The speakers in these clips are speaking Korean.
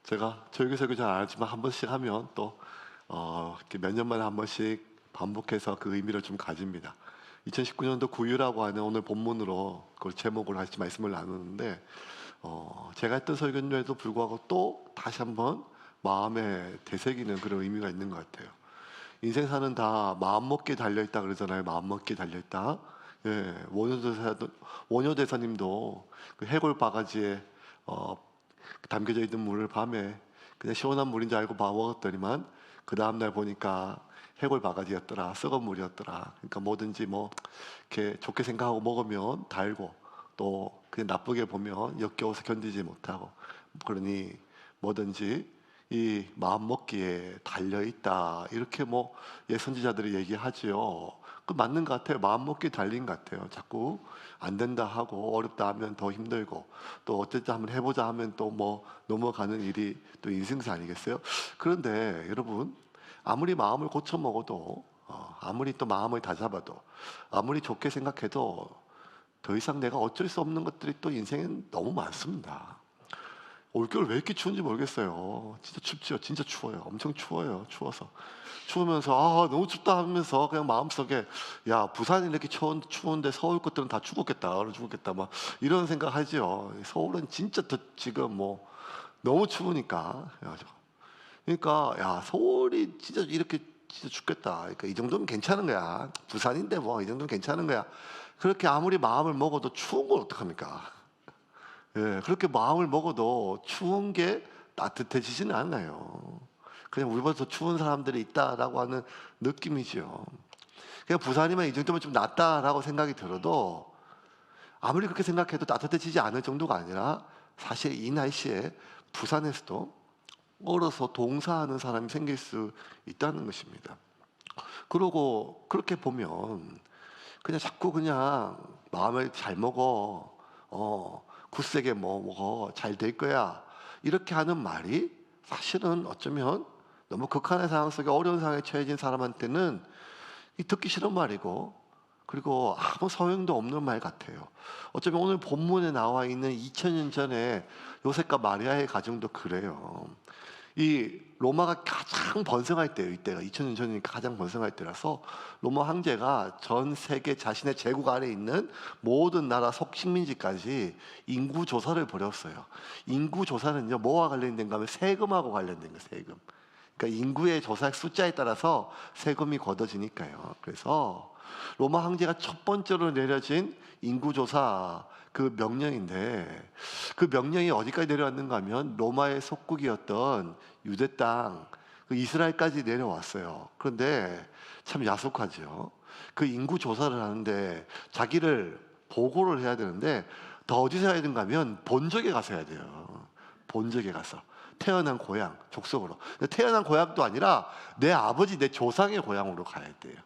제가 조용히 설교 잘 안 하지만 한 번씩 하면 또 이렇게 몇 년 만에 한 번씩 반복해서 그 의미를 좀 가집니다. 2019년도 구유라고 하는 오늘 본문으로 그걸 제목으로 같이 말씀을 나누는데 제가 했던 설교에도 불구하고 또 다시 한번 마음에 되새기는 그런 의미가 있는 것 같아요. 인생 사는 다 마음먹기에 달려있다 그러잖아요. 마음먹기에 달려있다. 예, 원효대사님도 그 해골 바가지에 담겨져 있는 물을 밤에 그냥 시원한 물인 줄 알고 먹었더니만 그 다음날 보니까 해골 바가지였더라, 썩은 물이었더라. 그러니까 뭐든지 뭐 이렇게 좋게 생각하고 먹으면 달고 또 그냥 나쁘게 보면 역겨워서 견디지 못하고, 그러니 뭐든지 이 마음 먹기에 달려 있다, 이렇게 뭐 선지자들이 얘기하지요. 그 맞는 것 같아요. 마음 먹기에 달린 것 같아요. 자꾸 안 된다 하고 어렵다 하면 더 힘들고, 또 어쨌든 한번 해보자 하면 또 뭐 넘어가는 일이 또 인생사 아니겠어요? 그런데 여러분, 아무리 마음을 고쳐 먹어도 아무리 또 마음을 다잡아도 아무리 좋게 생각해도 더 이상 내가 어쩔 수 없는 것들이 또 인생엔 너무 많습니다. 올겨울 왜 이렇게 추운지 모르겠어요. 진짜 춥죠. 진짜 추워요. 엄청 추워요. 추워서 추우면서 너무 춥다 하면서 그냥 마음속에 야, 부산이 이렇게 추운데 서울 것들은 다 죽었겠다, 얼어 죽었겠다, 막 이런 생각하지요. 서울은 진짜 더 지금 뭐 너무 추우니까. 그러니까 야, 서울이 진짜 이렇게 진짜 춥겠다. 그러니까 이 정도면 괜찮은 거야. 부산인데 뭐 이 정도면 괜찮은 거야. 그렇게 아무리 마음을 먹어도 추운 걸 어떡합니까? 예, 그렇게 마음을 먹어도 추운 게 따뜻해지지는 않아요. 그냥 우리보다 더 추운 사람들이 있다라고 하는 느낌이죠. 그냥 부산이면 이 정도면 좀 낫다라고 생각이 들어도 아무리 그렇게 생각해도 따뜻해지지 않을 정도가 아니라, 사실 이 날씨에 부산에서도 얼어서 동사하는 사람이 생길 수 있다는 것입니다. 그러고 그렇게 보면 그냥 자꾸 그냥 마음을 잘 먹어, 굳세게 뭐 먹어, 잘 될 거야, 이렇게 하는 말이 사실은 어쩌면 너무 극한의 상황 속에 어려운 상황에 처해진 사람한테는 듣기 싫은 말이고, 그리고 아무 소용도 없는 말 같아요. 어쩌면 오늘 본문에 나와 있는 2000년 전에 요셉과 마리아의 가정도 그래요. 이 로마가 가장 번성할 때예요. 이때가 2000년 전이니까 가장 번성할 때라서 로마 황제가 전 세계 자신의 제국 아래 있는 모든 나라 속식민지까지 인구 조사를 벌였어요. 인구 조사는요, 뭐와 관련된가 하면 세금하고 관련된 거예요. 세금. 그러니까 인구의 조사 숫자에 따라서 세금이 걷어지니까요. 그래서 로마 황제가 첫 번째로 내려진 인구조사 그 명령인데, 그 명령이 어디까지 내려왔는가 하면 로마의 속국이었던 유대 땅, 그 이스라엘까지 내려왔어요. 그런데 참 야속하죠. 그 인구조사를 하는데 자기를 보고를 해야 되는데 더 어디서 해야 되는가 하면 본적에 가서 해야 돼요. 본적에 가서. 태어난 고향, 족속으로. 태어난 고향도 아니라 내 아버지, 내 조상의 고향으로 가야 돼요.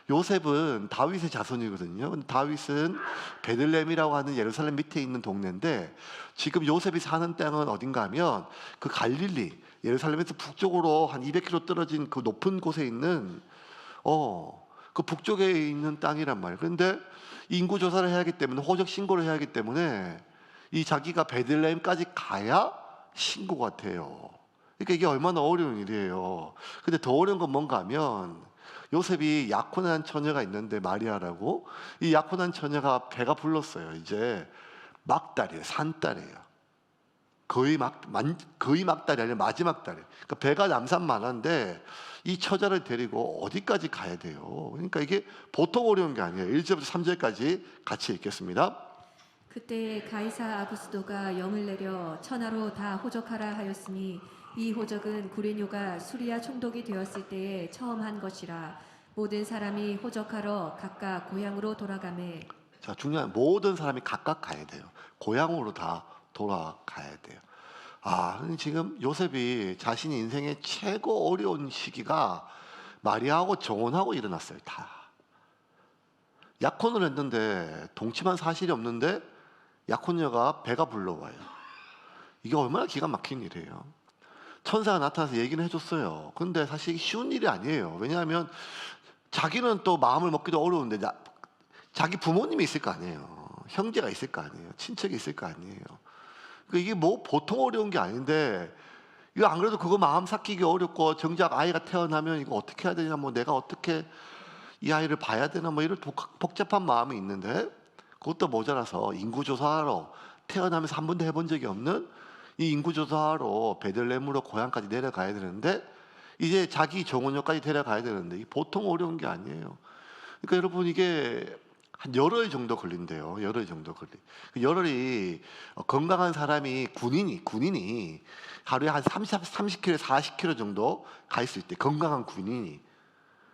요셉은 다윗의 자손이거든요. 근데 다윗은 베들레헴이라고 하는 예루살렘 밑에 있는 동네인데, 지금 요셉이 사는 땅은 어딘가 하면 그 갈릴리, 예루살렘에서 북쪽으로 한 200km 떨어진 그 높은 곳에 있는 그 북쪽에 있는 땅이란 말이에요. 그런데 인구 조사를 해야 하기 때문에, 호적 신고를 해야 하기 때문에 이 자기가 베들레헴까지 가야 신고가 돼요. 그러니까 이게 얼마나 어려운 일이에요. 근데 더 어려운 건 뭔가 하면, 요셉이 약혼한 처녀가 있는데 마리아라고, 이 약혼한 처녀가 배가 불렀어요. 이제 막달이에요. 산딸이에요. 거의 막달이 아니라 마지막 달이에요. 그러니까 배가 남산만한데 이 처자를 데리고 어디까지 가야 돼요. 그러니까 이게 보통 어려운 게 아니에요. 1절부터 3절까지 같이 읽겠습니다. 그때 가이사 아구스도가 영을 내려 천하로 다 호적하라 하였으니 이 호적은 구레뇨가 수리아 총독이 되었을 때에 처음 한 것이라. 모든 사람이 호적하러 각각 고향으로 돌아가매. 자, 중요한, 모든 사람이 각각 가야 돼요. 고향으로 다 돌아가야 돼요. 지금 요셉이 자신이 인생의 최고 어려운 시기가 마리아하고 정혼하고 일어났어요. 다 약혼을 했는데 동침한 사실이 없는데 약혼녀가 배가 불러와요. 이게 얼마나 기가 막힌 일이에요. 천사가 나타나서 얘기는 해줬어요. 근데 사실 쉬운 일이 아니에요. 왜냐하면 자기는 또 마음을 먹기도 어려운데 자기 부모님이 있을 거 아니에요. 형제가 있을 거 아니에요. 친척이 있을 거 아니에요. 그러니까 이게 뭐 보통 어려운 게 아닌데 이거 안 그래도 그거 마음 삭히기 어렵고 정작 아이가 태어나면 이거 어떻게 해야 되냐, 뭐 내가 어떻게 이 아이를 봐야 되나, 뭐 이런 복잡한 마음이 있는데 그것도 모자라서 인구조사하러 태어나면서 한 번도 해본 적이 없는 이 인구조사하러 베들레헴으로 고향까지 내려가야 되는데 이제 자기 정원역까지 데려가야 되는데 이게 보통 어려운 게 아니에요. 그러니까 여러분 이게 한 열흘 정도 걸린대요. 열흘 정도 걸리. 그 열흘이 건강한 사람이 군인이 하루에 한 30km, 40km 정도 갈 수 있대. 건강한 군인이.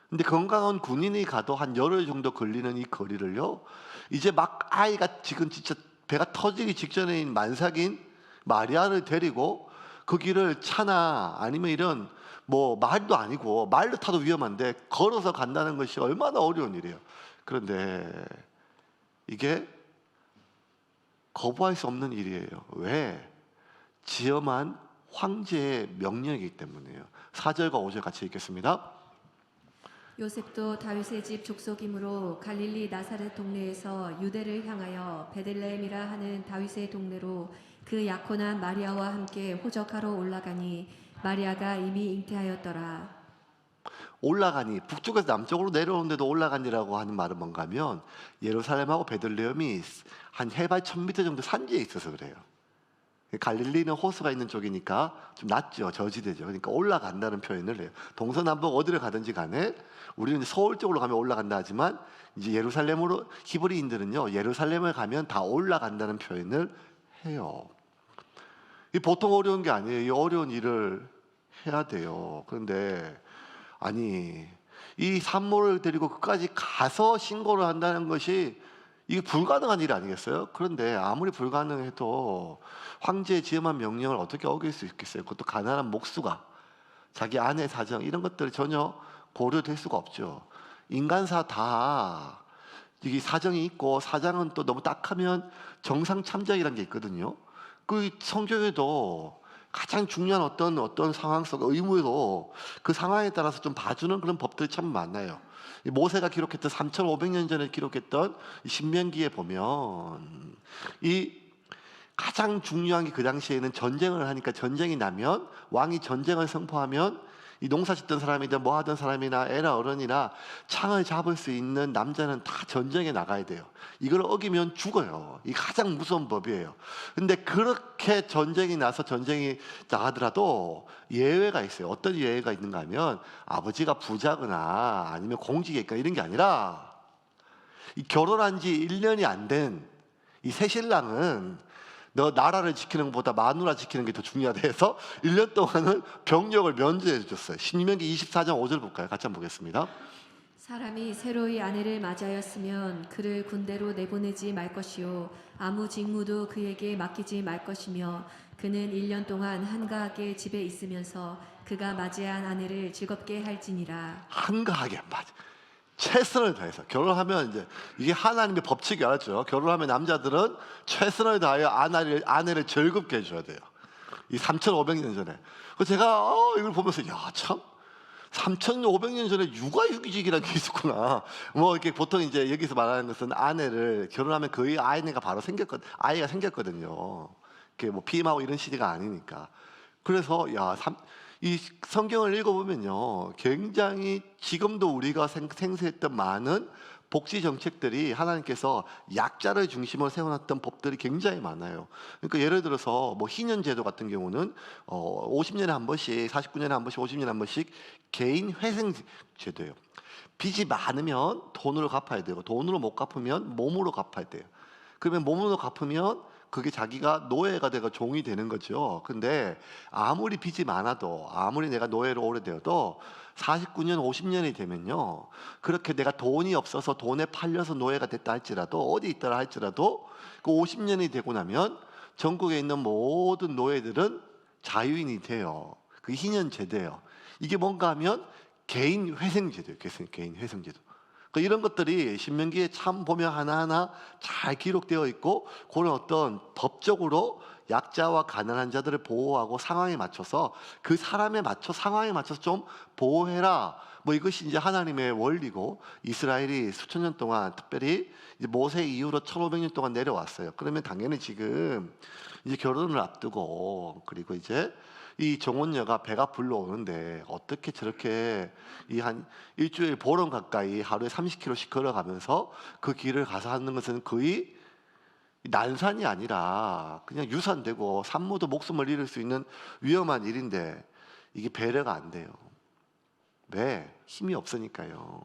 근데 건강한 군인이 가도 한 열흘 정도 걸리는 이 거리를요. 이제 막 아이가 지금 진짜 배가 터지기 직전인 만삭인 마리아를 데리고 그 길을 차나 아니면 이런 뭐 말도 아니고 말로 타도 위험한데 걸어서 간다는 것이 얼마나 어려운 일이에요. 그런데 이게 거부할 수 없는 일이에요. 왜? 지엄한 황제의 명령이기 때문이에요. 4절과 5절 같이 읽겠습니다. 요셉도 다윗의 집 족속이므로 갈릴리 나사렛 동네에서 유대를 향하여 베들레헴이라 하는 다윗의 동네로 그 약혼한 마리아와 함께 호적하러 올라가니 마리아가 이미 잉태하였더라. 올라가니, 북쪽에서 남쪽으로 내려오는데도 올라가니라고 하는 말은 뭔가 하면 예루살렘하고 베들레헴이 한 해발 1000m 정도 산지에 있어서 그래요. 갈릴리는 호수가 있는 쪽이니까 좀 낮죠. 저지대죠. 그러니까 올라간다는 표현을 해요. 동서남북 어디를 가든지 간에 우리는 서울 쪽으로 가면 올라간다 하지만 이제 예루살렘으로, 히브리인들은요 예루살렘을 가면 다 올라간다는 표현을 해요. 이 보통 어려운 게 아니에요. 이 어려운 일을 해야 돼요. 그런데 아니, 이 산모를 데리고 끝까지 가서 신고를 한다는 것이 이게 불가능한 일 아니겠어요? 그런데 아무리 불가능해도 황제의 지엄한 명령을 어떻게 어길 수 있겠어요? 그것도 가난한 목수가 자기 아내 사정 이런 것들을 전혀 고려될 수가 없죠. 인간사 다 이게 사정이 있고, 사장은 또 너무 딱하면 정상 참작이라는 게 있거든요. 그 성경에도 가장 중요한 어떤 상황 속 의무로 그 상황에 따라서 좀 봐주는 그런 법들이 참 많아요. 이 모세가 기록했던 3,500년 전에 기록했던 이 신명기에 보면 이 가장 중요한 게 그 당시에는 전쟁을 하니까 전쟁이 나면 왕이 전쟁을 선포하면 이 농사 짓던 사람이든 뭐 하던 사람이나 애나 어른이나 창을 잡을 수 있는 남자는 다 전쟁에 나가야 돼요. 이걸 어기면 죽어요. 이 가장 무서운 법이에요. 근데 그렇게 전쟁이 나서 전쟁이 나가더라도 예외가 있어요. 어떤 예외가 있는가 하면 아버지가 부자거나 아니면 공직에 있거나 이런 게 아니라 이 결혼한 지 1년이 안 된 이 새신랑은 너 나라를 지키는 것보다 마누라 지키는 게 더 중요하다 해서 1년 동안은 병력을 면제해 줬어요. 신명기 24장 5절 볼까요? 같이 한번 보겠습니다. 사람이 새로이 아내를 맞이하였으면 그를 군대로 내보내지 말 것이요 아무 직무도 그에게 맡기지 말 것이며 그는 1년 동안 한가하게 집에 있으면서 그가 맞이한 아내를 즐겁게 할지니라. 한가하게 맞아. 최선을 다해서 결혼하면 이제 이게 하나님의 법칙이 알았죠. 결혼하면 남자들은 최선을 다하여 아내를 즐겁게 해줘야 돼요. 이 3,500년 전에. 그래서 제가 이걸 보면서 야 참 3,500년 전에 육아휴직이라는 게 있었구나. 뭐 이렇게 보통 이제 여기서 말하는 것은 아내를 결혼하면 거의 아이가 바로 아이가 생겼거든요. 이렇게 뭐 피임하고 이런 시대가 아니니까. 그래서 이 성경을 읽어보면요, 굉장히 지금도 우리가 생소했던 많은 복지 정책들이 하나님께서 약자를 중심으로 세워놨던 법들이 굉장히 많아요. 그러니까 예를 들어서 뭐 희년제도 같은 경우는 50년에 한 번씩, 49년에 한 번씩, 50년에 한 번씩 개인 회생제도예요. 빚이 많으면 돈으로 갚아야 되고, 돈으로 못 갚으면 몸으로 갚아야 돼요. 그러면 몸으로 갚으면 그게 자기가 노예가 되고 종이 되는 거죠. 근데 아무리 빚이 많아도, 아무리 내가 노예로 오래되어도 49년, 50년이 되면요, 그렇게 내가 돈이 없어서 돈에 팔려서 노예가 됐다 할지라도, 어디 있더라 할지라도 그 50년이 되고 나면 전국에 있는 모든 노예들은 자유인이 돼요. 그 희년제도예요. 이게 뭔가 하면 개인 회생제도예요. 개인 회생제도. 그러니까 이런 것들이 신명기에 참 보면 하나하나 잘 기록되어 있고, 그런 어떤 법적으로 약자와 가난한 자들을 보호하고 상황에 맞춰서 그 사람에 맞춰 상황에 맞춰서 좀 보호해라. 뭐 이것이 이제 하나님의 원리고, 이스라엘이 수천 년 동안, 특별히 이제 모세 이후로 1,500년 동안 내려왔어요. 그러면 당연히 지금 이제 결혼을 앞두고, 그리고 이제 이 정원녀가 배가 불러오는데 어떻게 저렇게 이 한 일주일 보름 가까이 하루에 30km씩 걸어가면서 그 길을 가서 하는 것은 거의 난산이 아니라 그냥 유산되고 산모도 목숨을 잃을 수 있는 위험한 일인데 이게 배려가 안 돼요. 왜? 힘이 없으니까요.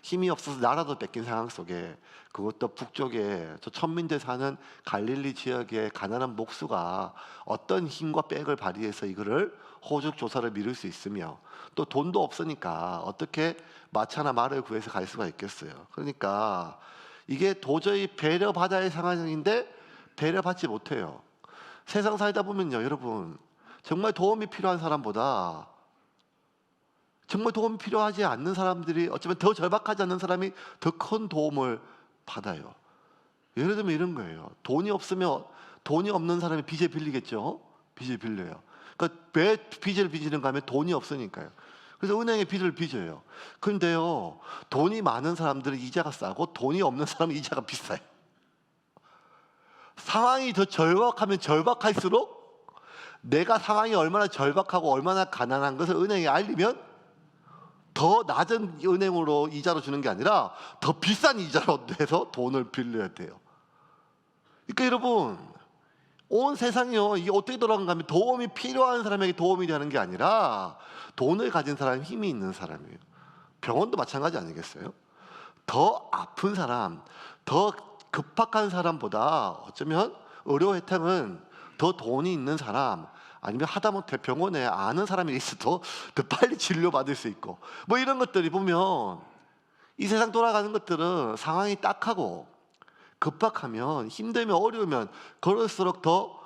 힘이 없어서 나라도 뺏긴 상황 속에, 그것도 북쪽에 저 천민들 사는 갈릴리 지역의 가난한 목수가 어떤 힘과 백을 발휘해서 이거를 호적 조사를 미룰 수 있으며, 또 돈도 없으니까 어떻게 마차나 말을 구해서 갈 수가 있겠어요. 그러니까 이게 도저히 배려받아야 할 상황인데 배려받지 못해요. 세상 살다 보면요, 여러분, 정말 도움이 필요한 사람보다 정말 도움이 필요하지 않는 사람들이, 어쩌면 더 절박하지 않는 사람이 더 큰 도움을 받아요. 예를 들면 이런 거예요. 돈이 없으면, 돈이 없는 사람이 빚을 빌리겠죠. 빚을 빌려요. 그러니까 왜 빚을 빚는가 하면 돈이 없으니까요. 그래서 은행에 빚을 빚어요. 그런데요, 돈이 많은 사람들은 이자가 싸고 돈이 없는 사람은 이자가 비싸요. 상황이 더 절박하면 절박할수록 내가 상황이 얼마나 절박하고 얼마나 가난한 것을 은행에 알리면 더 낮은 은행으로 이자로 주는 게 아니라 더 비싼 이자로 내서 돈을 빌려야 돼요. 그러니까 여러분, 온 세상이요, 이게 어떻게 돌아가는가 하면 도움이 필요한 사람에게 도움이 되는 게 아니라 돈을 가진 사람이, 힘이 있는 사람이에요. 병원도 마찬가지 아니겠어요? 더 아픈 사람, 더 급박한 사람보다 어쩌면 의료 혜택은 더 돈이 있는 사람, 아니면 하다못해 병원에 아는 사람이 있어도 더 빨리 치료받을 수 있고, 뭐 이런 것들이 보면 이 세상 돌아가는 것들은 상황이 딱하고 급박하면, 힘들면, 어려우면 그럴수록 더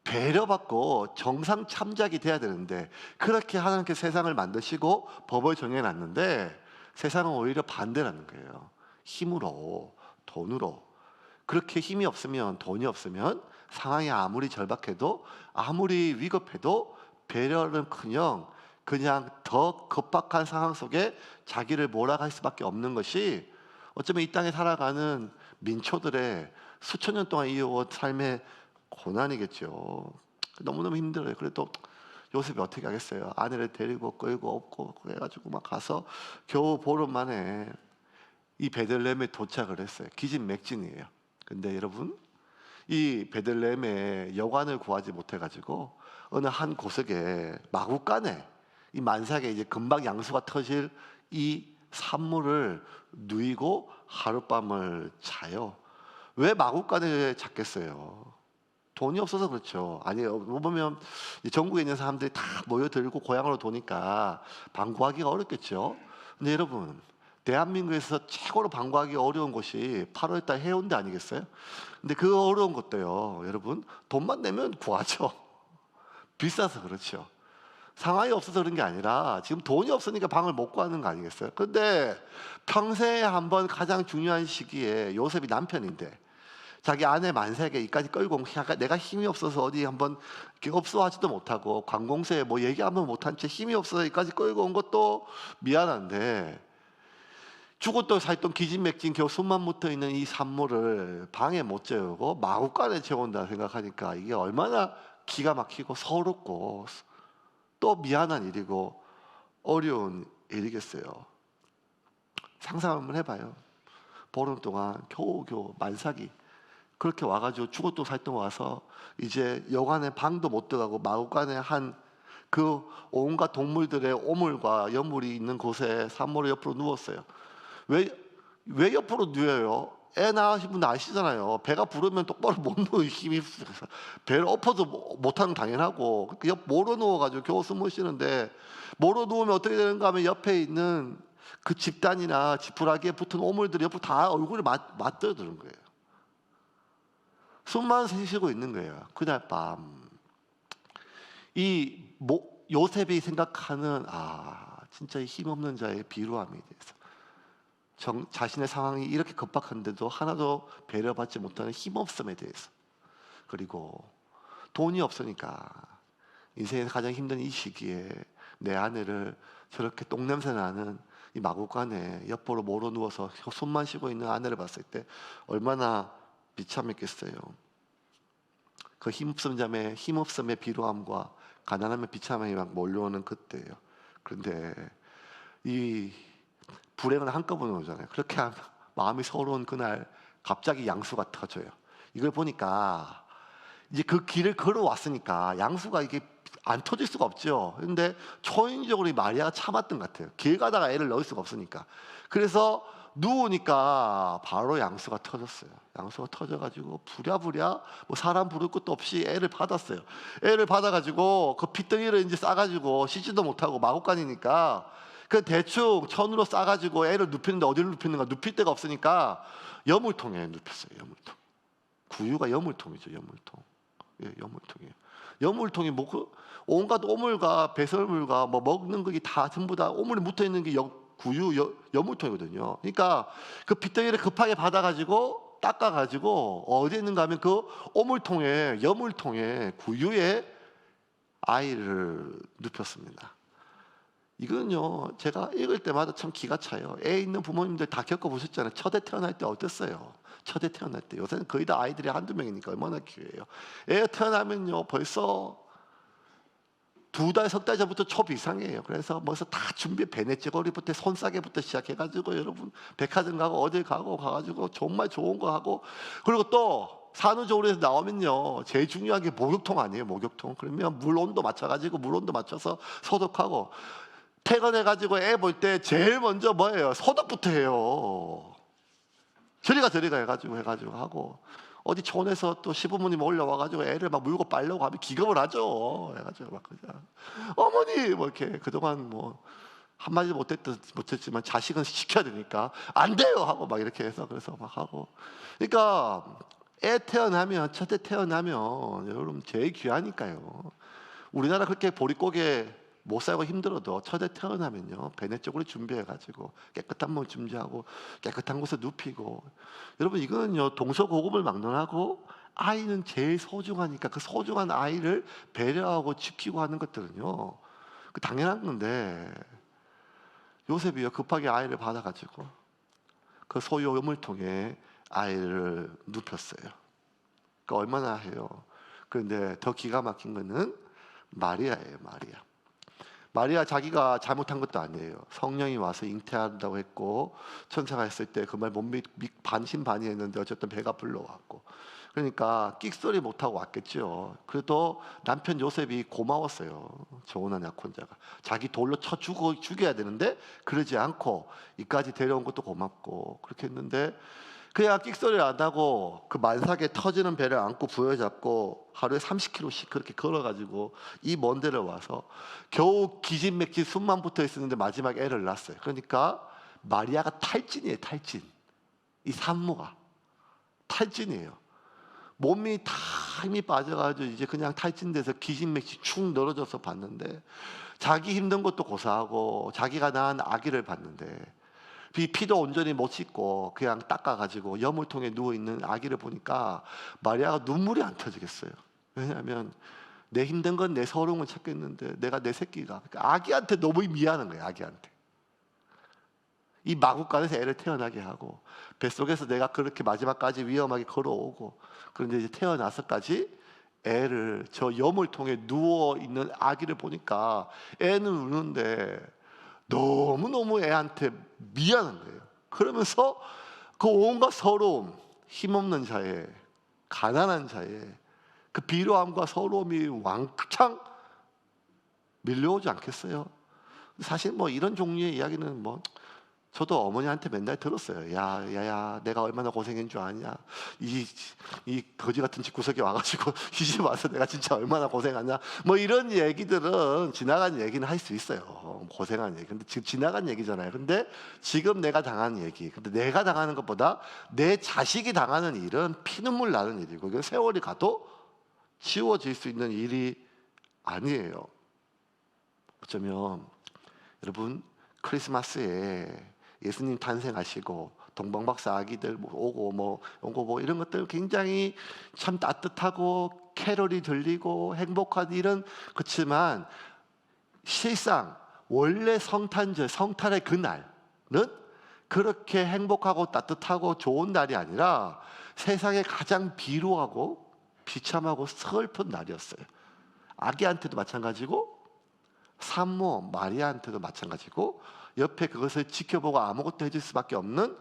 배려받고 정상 참작이 돼야 되는데, 그렇게 하나님께서 세상을 만드시고 법을 정해놨는데 세상은 오히려 반대라는 거예요. 힘으로, 돈으로. 그렇게 힘이 없으면, 돈이 없으면 상황이 아무리 절박해도, 아무리 위급해도 배려는커녕 그냥 더 급박한 상황 속에 자기를 몰아갈 수밖에 없는 것이, 어쩌면 이 땅에 살아가는 민초들의 수천 년 동안 이어온 삶의 고난이겠죠. 너무너무 힘들어요. 그래도 요셉이 어떻게 하겠어요? 아내를 데리고 끌고 업고 그래가지고 막 가서 겨우 보름 만에 이 베들레헴에 도착을 했어요. 기진맥진이에요. 근데 여러분, 이 베들레헴에 여관을 구하지 못해가지고 어느 한 고석에 마구간에, 이 만삭에 이제 금방 양수가 터질 이 산모를 누이고 하룻밤을 자요. 왜 마구간에 잤겠어요? 돈이 없어서 그렇죠. 아니, 보면 전국에 있는 사람들이 다 모여들고 고향으로 도니까 방구하기가 어렵겠죠. 근데 여러분, 대한민국에서 최고로 방구하기 어려운 곳이 8월달 해운대 아니겠어요? 근데 그 어려운 것도요, 여러분, 돈만 내면 구하죠. 비싸서 그렇죠. 상황이 없어서 그런 게 아니라 지금 돈이 없으니까 방을 못 구하는 거 아니겠어요? 그런데 평생에 한번 가장 중요한 시기에 요셉이 남편인데 자기 아내 만삭에 이까지 끌고 내가 힘이 없어서 어디 한번 업소하지도 못하고 관공서에 뭐 얘기 한번 못한 채 힘이 없어서 이까지 끌고 온 것도 미안한데, 죽었던 살던 기진맥진 겨우 숨만 묻어 있는 이 산모를 방에 못 재우고 마구간에 재운다 생각하니까 이게 얼마나 기가 막히고 서럽고 또 미안한 일이고 어려운 일이겠어요. 상상 한번 해봐요. 보름 동안 겨우겨우 만삭이 그렇게 와가지고 죽었던 살던 와서 이제 여관에 방도 못 들어가고 마구간에 한 그 온갖 동물들의 오물과 여물이 있는 곳에 산모를 옆으로 누웠어요. 왜 옆으로 누워요? 애 낳으신 분 아시잖아요. 배가 부르면 똑바로 못 누워 힘이 배를 엎어도 못하는 당연하고, 옆 모로 누워가지고 겨우 숨을 쉬는데, 모로 누우면 어떻게 되는가 하면 옆에 있는 그 집단이나 지푸라기에 붙은 오물들이 옆으로 다 얼굴에 맞들어드는 거예요. 숨만 쉬고 있는 거예요. 그날 밤 이 요셉이 생각하는 진짜 힘없는 자의 비루함에 대해서, 자신의 상황이 이렇게 급박한데도 하나도 배려받지 못하는 힘없음에 대해서, 그리고 돈이 없으니까 인생에서 가장 힘든 이 시기에 내 아내를 저렇게 똥냄새 나는 이 마구간에 옆으로 모로 누워서 숨만 쉬고 있는 아내를 봤을 때 얼마나 비참했겠어요. 그 힘없음의 비루함과 가난하면 비참함이 막 몰려오는 그때예요. 그런데 이 불행은 한꺼번에 오잖아요. 그렇게 마음이 서러운 그날 갑자기 양수가 터져요. 이걸 보니까 이제 그 길을 걸어왔으니까 양수가 이게 안 터질 수가 없죠. 근데 초인적으로 이 마리아가 참았던 것 같아요. 길 가다가 애를 넣을 수가 없으니까. 그래서 누우니까 바로 양수가 터졌어요. 양수가 터져가지고 부랴부랴 뭐 사람 부를 것도 없이 애를 받았어요. 애를 받아가지고 그 핏덩이를 이제 싸가지고 씻지도 못하고 마구간이니까 그 대충 천으로 싸가지고 애를 눕히는데 어디를 눕히는가, 눕힐 데가 없으니까 여물통에 눕혔어요. 여물통. 구유가 여물통이죠. 여물통. 예, 여물통이에요. 여물통이 뭐 그 온갖 오물과 배설물과 뭐 먹는 것이 다 전부 다 오물에 묻어 있는 게 여물통이거든요. 그러니까 그 핏덩이를 급하게 받아가지고 닦아가지고 어디에 있는가 하면 그 오물통에, 여물통에, 구유에 아이를 눕혔습니다. 이거는요, 제가 읽을 때마다 참 기가 차요. 애 있는 부모님들 다 겪어보셨잖아요. 첫애 태어날 때 어땠어요? 첫애 태어날 때. 요새는 거의 다 아이들이 한두 명이니까 얼마나 귀해요. 애 태어나면요, 벌써 2달, 3달 전부터 초비상이에요. 그래서 벌써 다 준비, 배냇저고리부터 손싸개부터 시작해가지고 여러분 백화점 가고 어딜 가가지고 정말 좋은 거 하고, 그리고 또 산후조리에서 나오면요, 제일 중요한 게 목욕통 아니에요. 목욕통. 그러면 물 온도 맞춰가지고 물 온도 맞춰서 소독하고, 퇴근해가지고 애 볼 때 제일 먼저 뭐예요? 소독부터 해요. 저리가 해가지고 하고, 어디 촌에서 또 시부모님 올라와가지고 애를 막 물고 빨려고 하면 기겁을 하죠. 해가지고 막 그냥 어머니 뭐 이렇게 그동안 뭐 한마디도 못했지만 자식은 시켜야 되니까 안 돼요 하고 막 이렇게 해서 그래서 막 하고. 그러니까 애 태어나면, 첫애 태어나면 여러분 제일 귀하니까요. 우리나라 그렇게 보릿고개 못 살고 힘들어도 첫애 태어나면요, 배냇저고리 준비해가지고 깨끗한 물 준비하고 깨끗한 곳에 눕히고. 여러분 이거는요, 동서고금을 막론하고 아이는 제일 소중하니까 그 소중한 아이를 배려하고 지키고 하는 것들은요, 그 당연한 건데, 요셉이요 급하게 아이를 받아가지고 그 소유 여물통에 아이를 눕혔어요. 그러니까 얼마나 해요. 그런데 더 기가 막힌 거는 마리아예요. 마리아 자기가 잘못한 것도 아니에요. 성령이 와서 잉태한다고 했고 천사가 했을 때 그 말 못 반신반의했는데 어쨌든 배가 불러왔고, 그러니까 끽소리 못하고 왔겠죠. 그래도 남편 요셉이 고마웠어요. 조은한 약혼자가 자기 돌로 쳐 죽여야 되는데 그러지 않고 이까지 데려온 것도 고맙고 그렇게 했는데, 그야 끽소리를 안 하고 그 만삭에 터지는 배를 안고 부여잡고 하루에 30km씩 그렇게 걸어가지고 이 먼 데를 와서 겨우 기진맥진 숨만 붙어 있었는데 마지막에 애를 낳았어요. 그러니까 마리아가 탈진이에요. 탈진. 이 산모가 탈진이에요. 몸이 다 힘이 빠져가지고 이제 그냥 탈진돼서 기진맥진 축 늘어져서 봤는데, 자기 힘든 것도 고사하고 자기가 낳은 아기를 봤는데 피도 온전히 못 씻고 그냥 닦아가지고 여물통에 누워있는 아기를 보니까 마리아가 눈물이 안 터지겠어요. 왜냐하면 내 힘든 건 내 서러움을 찾겠는데 내가 내 새끼가, 그러니까 아기한테 너무 미안한 거예요. 아기한테 이 마구간에서 애를 태어나게 하고 뱃속에서 내가 그렇게 마지막까지 위험하게 걸어오고, 그런데 이제 태어나서까지 애를 저 여물통에 누워있는 아기를 보니까 애는 우는데 너무너무 애한테 미안한 거예요. 그러면서 그 온갖 서러움, 힘없는 자의, 가난한 자의 그 비로함과 서러움이 왕창 밀려오지 않겠어요? 사실 뭐 이런 종류의 이야기는 뭐 저도 어머니한테 맨날 들었어요. 야야야, 내가 얼마나 고생한 줄 아냐? 이 거지 같은 집구석에 와가지고 이 집 와서 내가 진짜 얼마나 고생하냐? 뭐 이런 얘기들은 지나간 얘기는 할 수 있어요. 고생한 얘기. 근데 지금 지나간 얘기잖아요. 근데 지금 내가 당한 얘기. 근데 내가 당하는 것보다 내 자식이 당하는 일은 피눈물 나는 일이고, 이건 세월이 가도 지워질 수 있는 일이 아니에요. 어쩌면 여러분 크리스마스에 예수님 탄생하시고 동방박사 아기들 오고 뭐 이런 것들 굉장히 참 따뜻하고 캐롤이 들리고 행복한 일은 그렇지만, 실상 원래 성탄절, 성탄의 그날은 그렇게 행복하고 따뜻하고 좋은 날이 아니라 세상에 가장 비루하고 비참하고 슬픈 날이었어요. 아기한테도 마찬가지고 산모 마리아한테도 마찬가지고 옆에 그것을 지켜보고 아무것도 해줄 수밖에 없는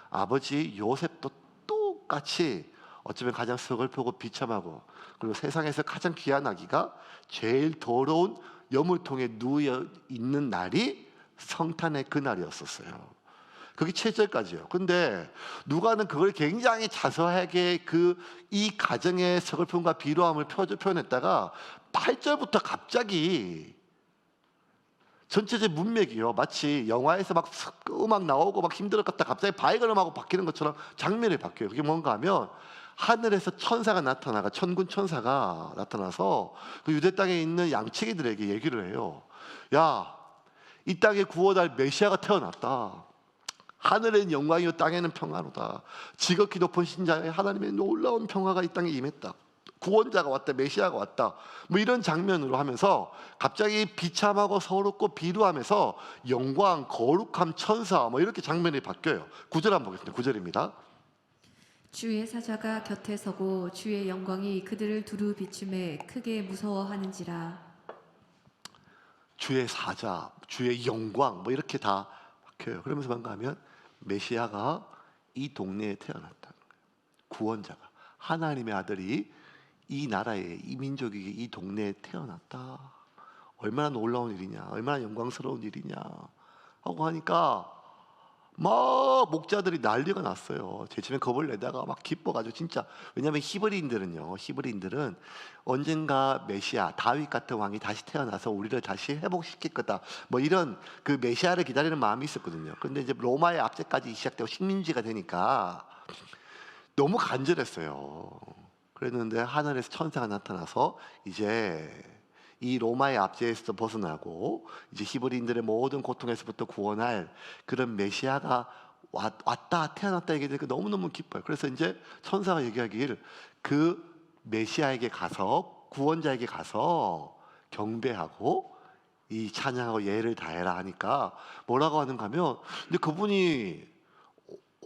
아버지 요셉도 똑같이 어쩌면 가장 서글프고 비참하고 그리고 세상에서 가장 귀한 아기가 제일 더러운 여물통에 누워 있는 날이 성탄의 그날이었었어요. 그게 7절까지예요. 근데 누가는 그걸 굉장히 자세하게 이 가정의 서글픔과 비루함을 표현했다가 8절부터 갑자기 전체적 문맥이요. 마치 영화에서 막 음악 나오고 막 힘들었다 갑자기 밝은 음악으로 바뀌는 것처럼 장면이 바뀌어요. 그게 뭔가 하면 하늘에서 천사가 나타나가 천군 천사가 나타나서 그 유대 땅에 있는 양치기들에게 얘기를 해요. 야, 이 땅에 구원할 메시아가 태어났다. 하늘엔 영광이요 땅에는 평화로다. 지극히 높은 신자의 하나님의 놀라운 평화가 이 땅에 임했다. 구원자가 왔다. 메시아가 왔다. 뭐 이런 장면으로 하면서 갑자기 비참하고 서럽고 비루하면서 영광, 거룩함, 천사 뭐 이렇게 장면이 바뀌어요. 9절 한번 보겠습니다. 9절입니다. 주의 사자가 곁에 서고 주의 영광이 그들을 두루 비춤에 크게 무서워하는지라. 주의 사자, 주의 영광 뭐 이렇게 다 바뀌어요. 그러면서 뭔가 하면 메시아가 이 동네에 태어났다는 거예요. 구원자가 하나님의 아들이 이 나라에 이 민족에게 이 동네에 태어났다. 얼마나 놀라운 일이냐, 얼마나 영광스러운 일이냐 하고 하니까 막 목자들이 난리가 났어요. 제침에 겁을 내다가 막 기뻐가지고 진짜. 왜냐하면 히브리인들은 언젠가 메시아 다윗 같은 왕이 다시 태어나서 우리를 다시 회복시킬 거다 뭐 이런 그 메시아를 기다리는 마음이 있었거든요. 그런데 이제 로마의 압제까지 시작되고 식민지가 되니까 너무 간절했어요. 그랬는데 하늘에서 천사가 나타나서 이제 이 로마의 압제에서 벗어나고 이제 히브리인들의 모든 고통에서부터 구원할 그런 메시아가 왔다 태어났다 얘기하니까 너무너무 기뻐요. 그래서 이제 천사가 얘기하길 그 메시아에게 가서 구원자에게 가서 경배하고 이 찬양하고 예를 다해라 하니까 뭐라고 하는가 하면 근데 그분이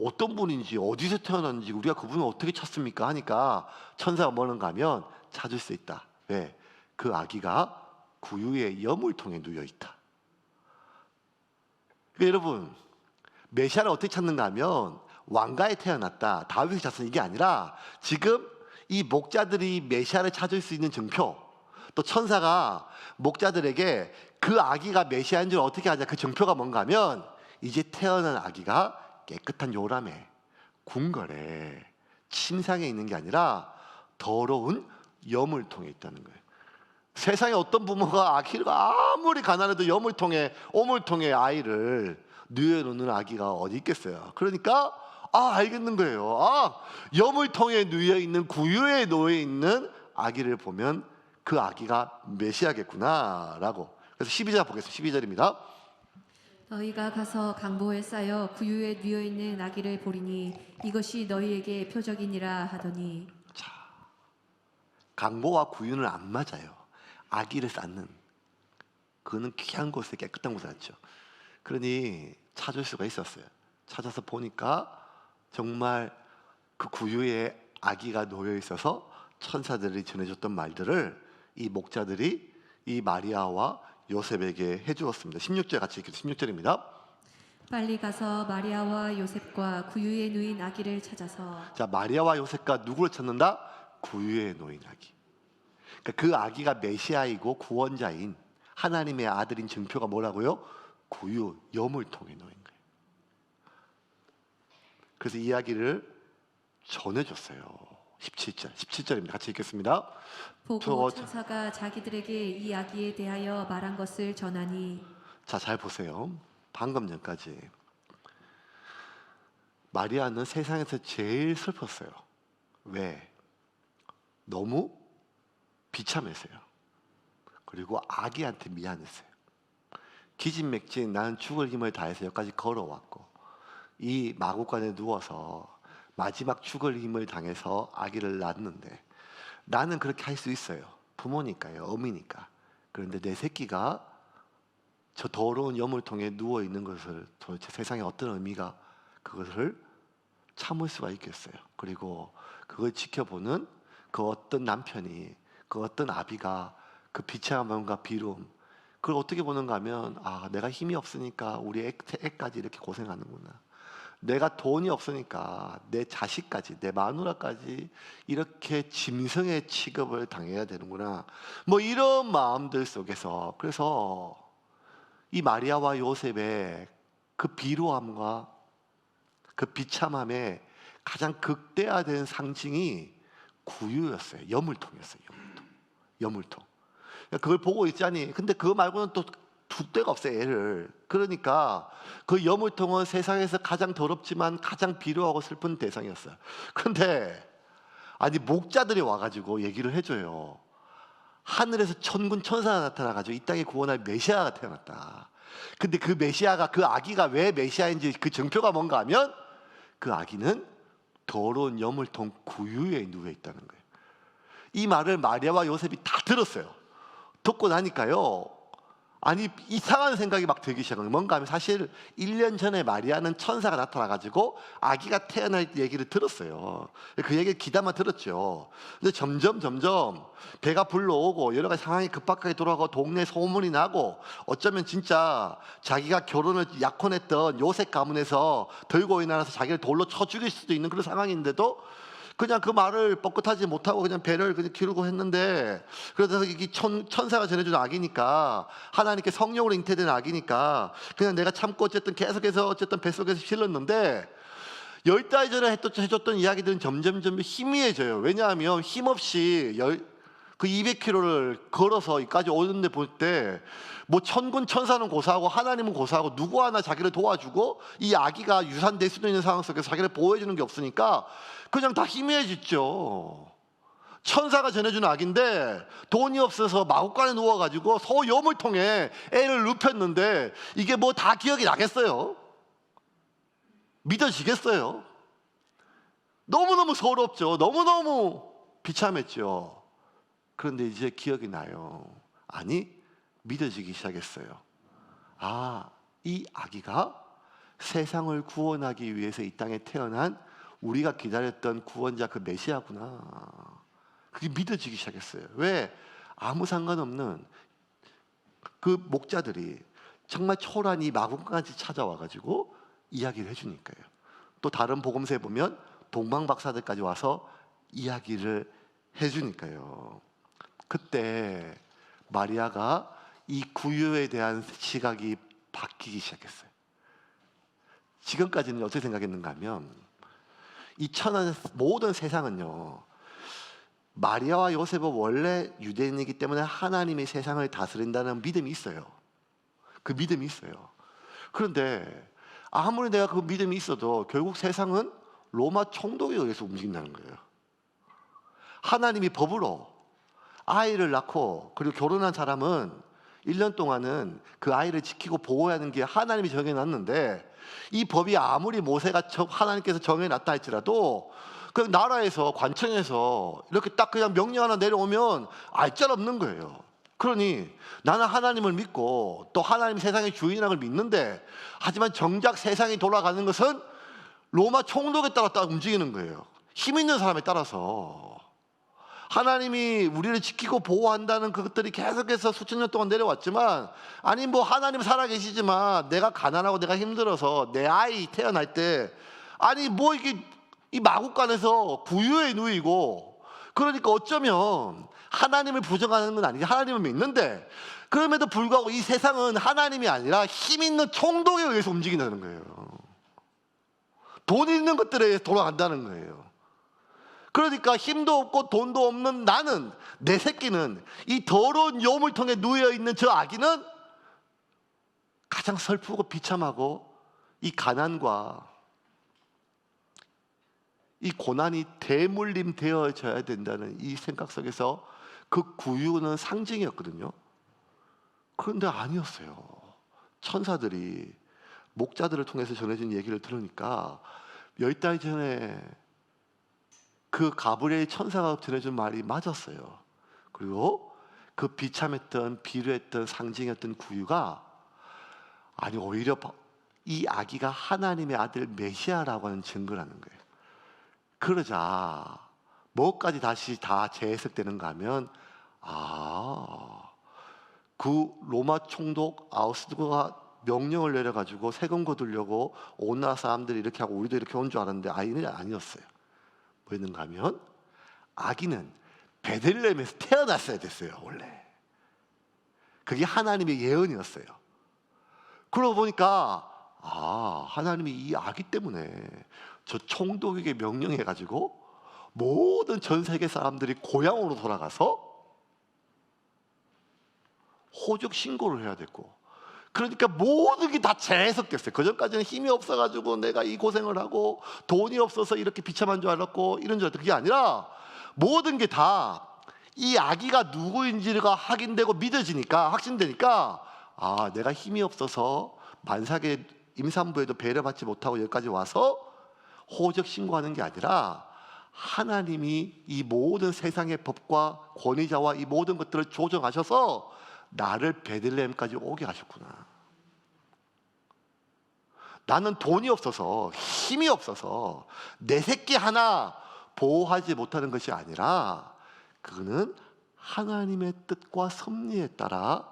어떤 분인지 어디서 태어났는지 우리가 그분을 어떻게 찾습니까 하니까 천사가 뭐는가 하면 찾을 수 있다. 왜? 그 아기가 구유의 여물통에 누워 있다. 그러니까 여러분 메시아를 어떻게 찾는가 하면 왕가에 태어났다 다윗의 자손 이게 아니라 지금 이 목자들이 메시아를 찾을 수 있는 증표 또 천사가 목자들에게 그 아기가 메시아인 줄 어떻게 하냐 그 증표가 뭔가 하면 이제 태어난 아기가 깨끗한 요람에 궁궐에 침상에 있는 게 아니라 더러운 여물통에 있다는 거예요. 세상에 어떤 부모가 아기를 아무리 가난해도 여물통에 오물통에 아이를 누워놓는 아기가 어디 있겠어요. 그러니까 알겠는 거예요. 여물통에 누워있는 구유에 놓여있는 아기를 보면 그 아기가 메시아겠구나 라고. 그래서 12절 보겠습니다. 12절입니다. 너희가 가서 강보에 쌓여 구유에 누워 있는 아기를 보리니 이것이 너희에게 표적이니라 하더니. 자, 강보와 구유는 안 맞아요. 아기를 쌓는 그거는 귀한 곳에 깨끗한 곳에 놨죠. 그러니 찾을 수가 있었어요. 찾아서 보니까 정말 그 구유에 아기가 놓여 있어서 천사들이 전해줬던 말들을 이 목자들이 이 마리아와 요셉에게 해주었습니다. 16절 같이 읽겠습니다. 16절입니다. 빨리 가서 마리아와 요셉과 구유에 누인 아기를 찾아서. 자, 마리아와 요셉과 누구를 찾는다? 구유에 놓인 아기. 그러니까 그 아기가 메시아이고 구원자인 하나님의 아들인 증표가 뭐라고요? 구유, 여물통에 놓인 거예요. 그래서 이야기를 전해줬어요. 17절입니다. 같이 읽겠습니다. 보고 천사가 자기들에게 이 아기에 대하여 말한 것을 전하니. 자, 잘 보세요. 방금 전까지 마리아는 세상에서 제일 슬펐어요. 왜? 너무 비참했어요. 그리고 아기한테 미안했어요. 기진맥진 나는 죽을 힘을 다해서 여기까지 걸어왔고 이 마구간에 누워서 마지막 죽을 힘을 당해서 아기를 낳았는데 나는 그렇게 할 수 있어요. 부모니까요. 어미니까. 그런데 내 새끼가 저 더러운 여물통에 누워있는 것을 도대체 세상에 어떤 의미가 그것을 참을 수가 있겠어요. 그리고 그걸 지켜보는 그 어떤 남편이 그 어떤 아비가 그 비참함과 비움, 그걸 어떻게 보는가 하면 내가 힘이 없으니까 우리 애까지 이렇게 고생하는구나. 내가 돈이 없으니까 내 자식까지, 내 마누라까지 이렇게 짐승의 취급을 당해야 되는구나. 뭐 이런 마음들 속에서, 그래서 이 마리아와 요셉의 그 비루함과 그 비참함의 가장 극대화된 상징이 구유였어요. 여물통이었어요. 여물통. 그걸 보고 있자니, 근데 그거 말고는 또 줏대가 없어요, 애를. 그러니까 그 여물통은 세상에서 가장 더럽지만 가장 비루하고 슬픈 대상이었어요. 그런데 목자들이 와가지고 얘기를 해줘요. 하늘에서 천군 천사가 나타나가지고 이 땅에 구원할 메시아가 태어났다. 근데 그 메시아가, 그 아기가 왜 메시아인지 그 증표가 뭔가 하면, 그 아기는 더러운 여물통 구유에 누워 있다는 거예요. 이 말을 마리아와 요셉이 다 들었어요. 듣고 나니까요, 이상한 생각이 막 들기 시작한 거예요. 뭔가 하면 사실 1년 전에 마리아는 천사가 나타나가지고 아기가 태어날 얘기를 들었어요. 그 얘기를 귀담아 들었죠. 근데 점점 배가 불러오고 여러 가지 상황이 급박하게 돌아가고 동네 소문이 나고, 어쩌면 진짜 자기가 결혼을 약혼했던 요셉 가문에서 들고 일어나서 자기를 돌로 쳐 죽일 수도 있는 그런 상황인데도 그냥 그 말을 뻣긋하지 못하고 그냥 배를 그냥 기르고 했는데, 그래서 이게 천사가 전해준 아기니까, 하나님께 성령으로 잉태된 아기니까 그냥 내가 참고 어쨌든 계속해서 어쨌든 뱃속에서 실렀는데, 10달 전에 해줬던 이야기들은 점점 희미해져요. 왜냐하면 힘없이 그 200km를 걸어서 여기까지 오는데 볼 때 뭐 천군 천사는 고사하고 하나님은 고사하고 누구 하나 자기를 도와주고 이 아기가 유산될 수도 있는 상황 속에서 자기를 보호해주는 게 없으니까 그냥 다 희미해졌죠. 천사가 전해주는 아기인데 돈이 없어서 마구간에 누워가지고 소 여물통에 애를 눕혔는데 이게 뭐 다 기억이 나겠어요? 믿어지겠어요? 너무너무 서럽죠. 너무너무 비참했죠. 그런데 이제 기억이 나요. 믿어지기 시작했어요. 이 아기가 세상을 구원하기 위해서 이 땅에 태어난 우리가 기다렸던 구원자, 그 메시아구나. 그게 믿어지기 시작했어요. 왜? 아무 상관없는 그 목자들이 정말 초라한 이 마군까지 찾아와가지고 이야기를 해주니까요. 또 다른 복음서에 보면 동방박사들까지 와서 이야기를 해주니까요. 그때 마리아가 이 구유에 대한 시각이 바뀌기 시작했어요. 지금까지는 어떻게 생각했는가 하면, 이 천한 모든 세상은요, 마리아와 요셉은 원래 유대인이기 때문에 하나님이 세상을 다스린다는 믿음이 있어요. 그 믿음이 있어요. 그런데 아무리 내가 그 믿음이 있어도 결국 세상은 로마 총독에 의해서 움직인다는 거예요. 하나님이 법으로 아이를 낳고 그리고 결혼한 사람은 1년 동안은 그 아이를 지키고 보호해야 하는 게 하나님이 정해놨는데, 이 법이 아무리 모세가 하나님께서 정해놨다 할지라도 그 나라에서 관청에서 이렇게 딱 그냥 명령 하나 내려오면 알짤 없는 거예요. 그러니 나는 하나님을 믿고 또 하나님 세상의 주인이라는 걸 믿는데, 하지만 정작 세상이 돌아가는 것은 로마 총독에 따라 딱 움직이는 거예요. 힘 있는 사람에 따라서. 하나님이 우리를 지키고 보호한다는 그것들이 계속해서 수천 년 동안 내려왔지만, 하나님 살아계시지만 내가 가난하고 내가 힘들어서 내 아이 태어날 때 이게 이 마구간에서 구유에 누이고, 그러니까 어쩌면 하나님을 부정하는 건 아니지, 하나님을 믿는데, 그럼에도 불구하고 이 세상은 하나님이 아니라 힘 있는 총독에 의해서 움직인다는 거예요. 돈 있는 것들에 의해서 돌아간다는 거예요. 그러니까 힘도 없고 돈도 없는 나는, 내 새끼는, 이 더러운 여물통에 누워있는 저 아기는 가장 슬프고 비참하고 이 가난과 이 고난이 대물림 되어져야 된다는 이 생각 속에서 그 구유는 상징이었거든요. 그런데 아니었어요. 천사들이 목자들을 통해서 전해진 얘기를 들으니까 10달 전에 그 가브리엘 천사가 전해준 말이 맞았어요. 그리고 그 비참했던 비루했던 상징이었던 구유가 오히려 이 아기가 하나님의 아들 메시아라고 하는 증거라는 거예요. 그러자 뭐까지 다시 다 재해석되는가 하면 그 로마 총독 아우구스토가 명령을 내려가지고 세금 거두려고 온 나라 사람들이 이렇게 하고 우리도 이렇게 온 줄 알았는데 아니었어요. 뭐였는가 하면 아기는 베들레헴에서 태어났어야 됐어요. 원래 그게 하나님의 예언이었어요. 그러고 보니까 하나님이 이 아기 때문에 저 총독에게 명령해가지고 모든 전 세계 사람들이 고향으로 돌아가서 호적 신고를 해야 됐고, 그러니까 모든 게 다 재해석됐어요. 그전까지는 힘이 없어가지고 내가 이 고생을 하고 돈이 없어서 이렇게 비참한 줄 알았고 이런 줄 알았던 그게 아니라 모든 게 다 이 아기가 누구인지가 확인되고 믿어지니까, 확신되니까 내가 힘이 없어서 만삭의 임산부에도 배려받지 못하고 여기까지 와서 호적 신고하는 게 아니라 하나님이 이 모든 세상의 법과 권위자와 이 모든 것들을 조정하셔서 나를 베들레헴까지 오게 하셨구나. 나는 돈이 없어서 힘이 없어서 내 새끼 하나 보호하지 못하는 것이 아니라 그는 하나님의 뜻과 섭리에 따라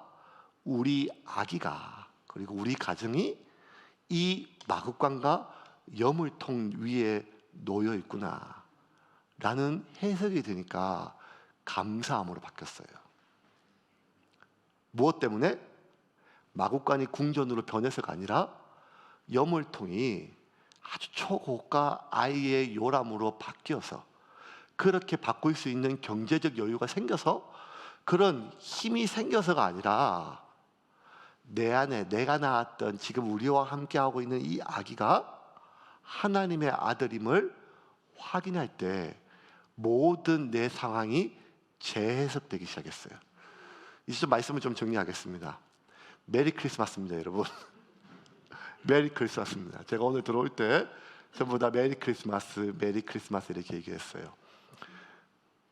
우리 아기가, 그리고 우리 가정이 이 마구간과 여물통 위에 놓여 있구나 라는 해석이 되니까 감사함으로 바뀌었어요. 무엇 때문에? 마구간이 궁전으로 변해서가 아니라 여물통이 아주 초고가 아이의 요람으로 바뀌어서, 그렇게 바꿀 수 있는 경제적 여유가 생겨서, 그런 힘이 생겨서가 아니라 내 안에 내가 낳았던 지금 우리와 함께하고 있는 이 아기가 하나님의 아들임을 확인할 때 모든 내 상황이 재해석되기 시작했어요. 이제 좀 말씀을 좀 정리하겠습니다. 메리 크리스마스입니다, 여러분. 메리 크리스마스입니다. 제가 오늘 들어올 때 전부 다 메리 크리스마스, 메리 크리스마스 이렇게 얘기했어요.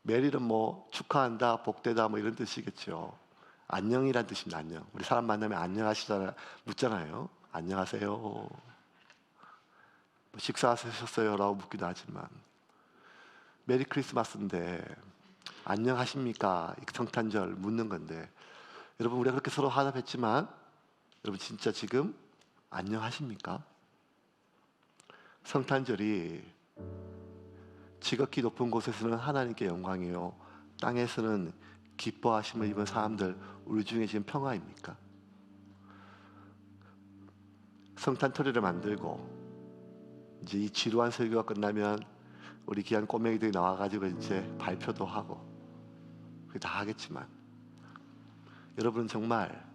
메리는 뭐 축하한다, 복되다 뭐 이런 뜻이겠죠. 안녕이란 뜻입니다. 안녕. 우리 사람 만나면 안녕하시잖아요, 묻잖아요. 안녕하세요, 뭐 식사하셨어요? 라고 묻기도 하지만 메리 크리스마스인데 안녕하십니까? 성탄절 묻는 건데, 여러분 우리가 그렇게 서로 화답했지만 여러분 진짜 지금 안녕하십니까? 성탄절이 지극히 높은 곳에서는 하나님께 영광이요, 땅에서는 기뻐하심을 입은 사람들 우리 중에 지금 평화입니까? 성탄토리를 만들고 이제 이 지루한 설교가 끝나면 우리 귀한 꼬맹이들이 나와가지고 이제 발표도 하고 그게 다 하겠지만, 여러분은 정말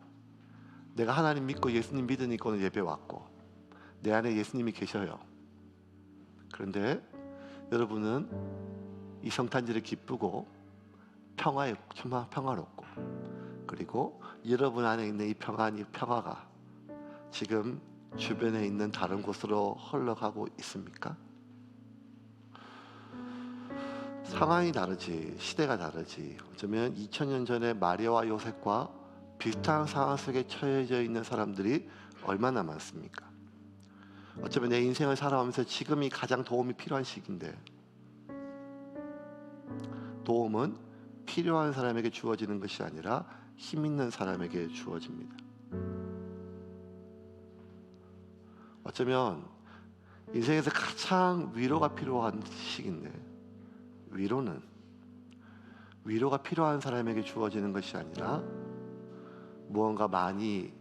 내가 하나님 믿고 예수님 믿으니까 오늘 예배 왔고 내 안에 예수님이 계셔요. 그런데 여러분은 이 성탄절이 기쁘고 평화롭고, 그리고 여러분 안에 있는 이 평화가 지금 주변에 있는 다른 곳으로 흘러가고 있습니까? 상황이 다르지, 시대가 다르지. 어쩌면 2000년 전에 마리아와 요셉과 비슷한 상황 속에 처해져 있는 사람들이 얼마나 많습니까? 어쩌면 내 인생을 살아오면서 지금이 가장 도움이 필요한 시기인데, 도움은 필요한 사람에게 주어지는 것이 아니라 힘 있는 사람에게 주어집니다. 어쩌면 인생에서 가장 위로가 필요한 시기인데, 위로가 필요한 사람에게 주어지는 것이 아니라 무언가 많이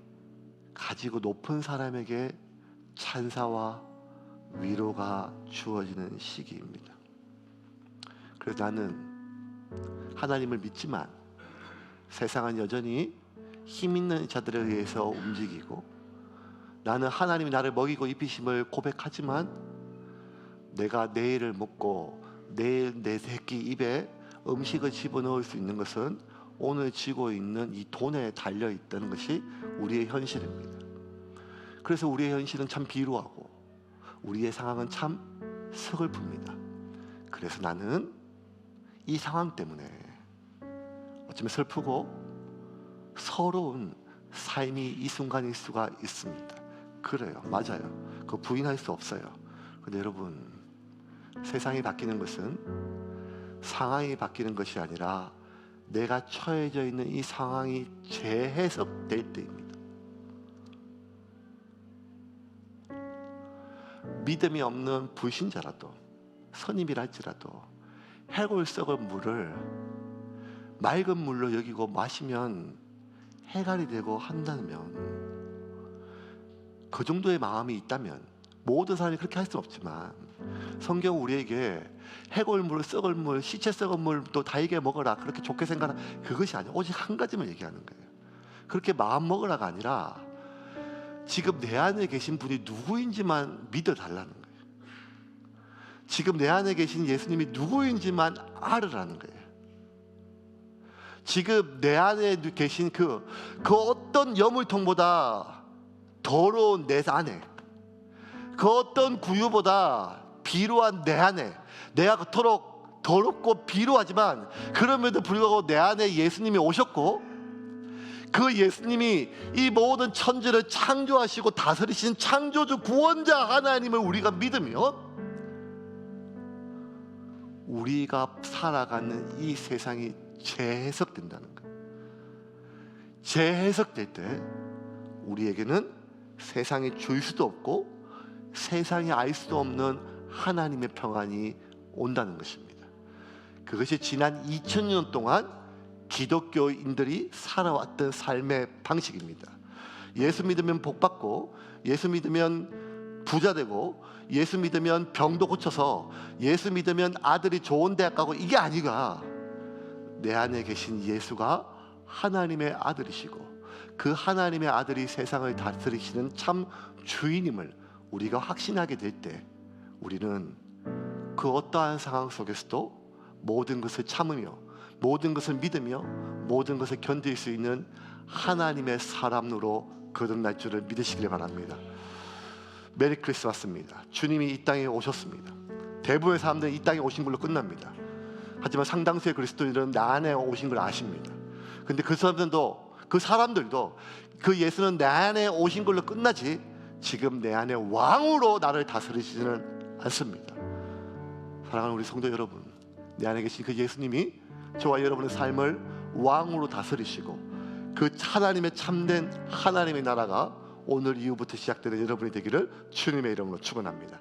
가지고 높은 사람에게 찬사와 위로가 주어지는 시기입니다. 그래서 나는 하나님을 믿지만 세상은 여전히 힘 있는 자들에 의해서 움직이고, 나는 하나님이 나를 먹이고 입히심을 고백하지만 내가 내일을 먹고 내일 내 새끼 입에 음식을 집어넣을 수 있는 것은 오늘 쥐고 있는 이 돈에 달려 있다는 것이 우리의 현실입니다. 그래서 우리의 현실은 참 비루하고 우리의 상황은 참 서글픕니다. 그래서 나는 이 상황 때문에 어쩌면 슬프고 서러운 삶이 이 순간일 수가 있습니다. 그래요, 맞아요. 그거 부인할 수 없어요. 근데 여러분, 세상이 바뀌는 것은 상황이 바뀌는 것이 아니라 내가 처해져 있는 이 상황이 재해석될 때입니다. 믿음이 없는 불신자라도 선임이랄지라도 해골 썩은 물을 맑은 물로 여기고 마시면 해갈이 되고 한다면, 그 정도의 마음이 있다면, 모든 사람이 그렇게 할 수는 없지만 성경은 우리에게 해골물, 썩을 물, 시체 썩은 물도 다에게 먹어라 그렇게 좋게 생각하는, 그것이 아니라 오직 한 가지만 얘기하는 거예요. 그렇게 마음 먹으라가 아니라 지금 내 안에 계신 분이 누구인지만 믿어달라는 거예요. 지금 내 안에 계신 예수님이 누구인지만 알으라는 거예요. 지금 내 안에 계신 그 어떤 여물통보다 더러운 내 안에, 그 어떤 구유보다 비루한 내 안에, 내가 그토록 더럽고 비루하지만 그럼에도 불구하고 내 안에 예수님이 오셨고, 그 예수님이 이 모든 천지를 창조하시고 다스리신 창조주 구원자 하나님을 우리가 믿으면 우리가 살아가는 이 세상이 재해석된다는 거예요. 재해석될 때 우리에게는 세상이 줄 수도 없고 세상이 알 수도 없는 하나님의 평안이 온다는 것입니다. 그것이 지난 2000년 동안 기독교인들이 살아왔던 삶의 방식입니다. 예수 믿으면 복받고, 예수 믿으면 부자 되고, 예수 믿으면 병도 고쳐서, 예수 믿으면 아들이 좋은 대학 가고, 이게 아니라 내 안에 계신 예수가 하나님의 아들이시고 그 하나님의 아들이 세상을 다스리시는 참 주인임을 우리가 확신하게 될 때, 우리는 그 어떠한 상황 속에서도 모든 것을 참으며 모든 것을 믿으며 모든 것을 견딜 수 있는 하나님의 사람으로 거듭날 줄을 믿으시길 바랍니다. 메리 크리스마스입니다. 주님이 이 땅에 오셨습니다. 대부분의 사람들은 이 땅에 오신 걸로 끝납니다. 하지만 상당수의 그리스도인들은 나 안에 오신 걸 아십니다. 근데 그 사람들도 그 예수는 내 안에 오신 걸로 끝나지 지금 내 안에 왕으로 나를 다스리지는 않습니다. 사랑하는 우리 성도 여러분, 내 안에 계신 그 예수님이 저와 여러분의 삶을 왕으로 다스리시고 그 하나님의 참된 하나님의 나라가 오늘 이후부터 시작되는 여러분이 되기를 주님의 이름으로 축원합니다.